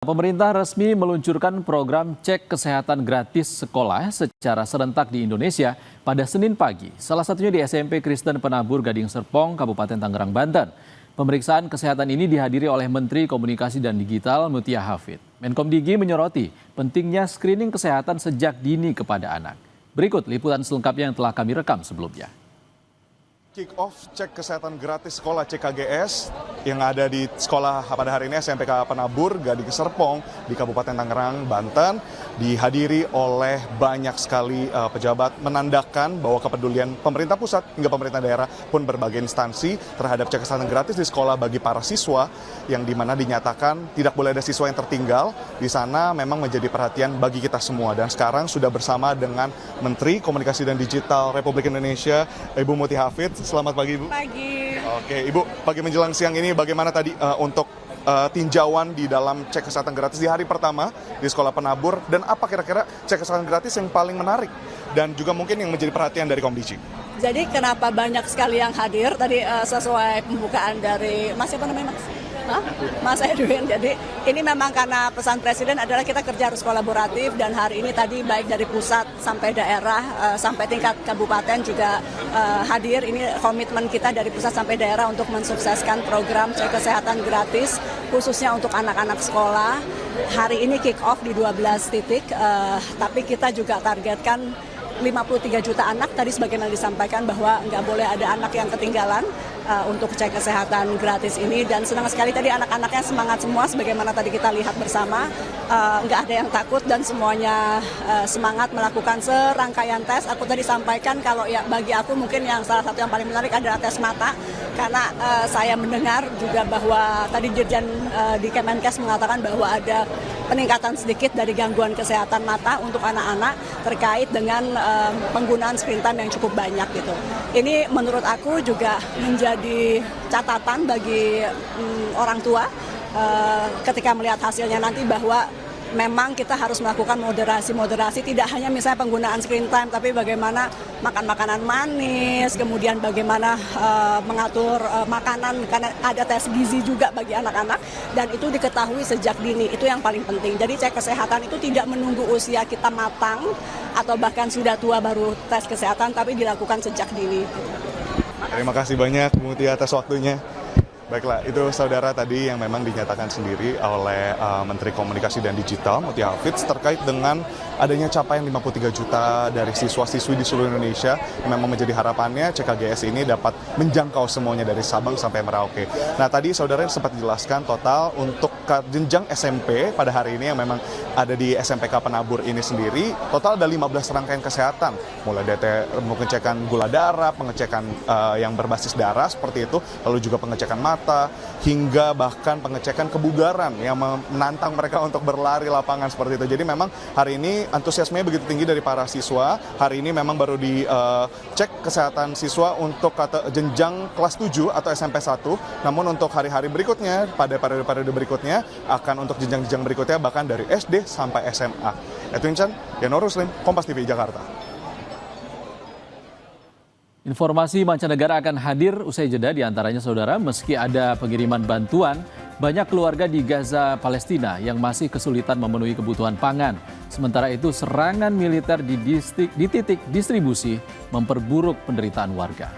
Pemerintah resmi meluncurkan program cek kesehatan gratis sekolah secara serentak di Indonesia pada Senin pagi. Salah satunya di SMP Kristen Penabur Gading Serpong, Kabupaten Tangerang, Banten. Pemeriksaan kesehatan ini dihadiri oleh Menteri Komunikasi dan Digital Mutia Hafid. Menkom Digi menyoroti pentingnya screening kesehatan sejak dini kepada anak. Berikut liputan selengkapnya yang telah kami rekam sebelumnya. Kick-off cek kesehatan gratis sekolah CKGS yang ada di sekolah pada hari ini SMPK Penabur Gading Serpong di Kabupaten Tangerang, Banten dihadiri oleh banyak sekali pejabat, menandakan bahwa kepedulian pemerintah pusat hingga pemerintah daerah pun berbagai instansi terhadap cek kesehatan gratis di sekolah bagi para siswa yang dimana dinyatakan tidak boleh ada siswa yang tertinggal. Di sana memang menjadi perhatian bagi kita semua dan sekarang sudah bersama dengan Menteri Komunikasi dan Digital Republik Indonesia Ibu Mutia Hafid. Selamat pagi, Ibu. Pagi. Oke, Ibu, pagi menjelang siang ini bagaimana tadi untuk tinjauan di dalam cek kesehatan gratis di hari pertama di Sekolah Penabur dan apa kira-kira cek kesehatan gratis yang paling menarik dan juga mungkin yang menjadi perhatian dari Komdigi? Jadi kenapa banyak sekali yang hadir tadi sesuai pembukaan dari Mas siapa namanya Mas? Mas Edwin. Jadi ini memang karena pesan Presiden adalah kita kerja harus kolaboratif dan hari ini tadi baik dari pusat sampai daerah sampai tingkat kabupaten juga hadir. Ini komitmen kita dari pusat sampai daerah untuk mensukseskan program cek kesehatan gratis khususnya untuk anak-anak sekolah. Hari ini kick off di 12 titik, tapi kita juga targetkan 53 juta anak. Tadi sebagaimana disampaikan bahwa nggak boleh ada anak yang ketinggalan untuk cek kesehatan gratis ini, dan senang sekali tadi anak-anaknya semangat semua sebagaimana tadi kita lihat bersama, nggak ada yang takut dan semuanya semangat melakukan serangkaian tes. Aku tadi sampaikan kalau ya bagi aku mungkin yang salah satu yang paling menarik adalah tes mata, karena saya mendengar juga bahwa tadi Dirjen di Kemenkes mengatakan bahwa ada peningkatan sedikit dari gangguan kesehatan mata untuk anak-anak terkait dengan penggunaan screen time yang cukup banyak gitu. Ini menurut aku juga menjadi catatan bagi orang tua ketika melihat hasilnya nanti bahwa memang kita harus melakukan moderasi, tidak hanya misalnya penggunaan screen time, tapi bagaimana makan makanan manis, kemudian bagaimana mengatur makanan, karena ada tes gizi juga bagi anak-anak, dan itu diketahui sejak dini, itu yang paling penting. Jadi cek kesehatan itu tidak menunggu usia kita matang, atau bahkan sudah tua baru tes kesehatan, tapi dilakukan sejak dini. Terima kasih banyak Bu Mutia atas waktunya. Baiklah, itu saudara tadi yang memang dinyatakan sendiri oleh Menteri Komunikasi dan Digital Mutia Hafid terkait dengan adanya capaian 53 juta dari siswa-siswi di seluruh Indonesia yang memang menjadi harapannya CKGS ini dapat menjangkau semuanya dari Sabang sampai Merauke. Nah, tadi saudara sempat dijelaskan total untuk jenjang SMP pada hari ini yang memang ada di SMPK Penabur ini sendiri, total ada 15 rangkaian kesehatan, mulai dari pengecekan gula darah, pengecekan yang berbasis darah seperti itu, lalu juga pengecekan mata, hingga bahkan pengecekan kebugaran yang menantang mereka untuk berlari lapangan seperti itu. Jadi memang hari ini antusiasmenya begitu tinggi dari para siswa. Hari ini memang baru dicek kesehatan siswa untuk jenjang kelas 7 atau SMP 1. Namun untuk hari-hari berikutnya, pada periode berikutnya, akan untuk jenjang-jenjang berikutnya bahkan dari SD sampai SMA. Edwin Chan, Yanur Ruslim, Kompas TV, Jakarta. Informasi mancanegara akan hadir usai jeda, diantaranya saudara, meski ada pengiriman bantuan, banyak keluarga di Gaza, Palestina yang masih kesulitan memenuhi kebutuhan pangan. Sementara itu serangan militer di titik distribusi memperburuk penderitaan warga.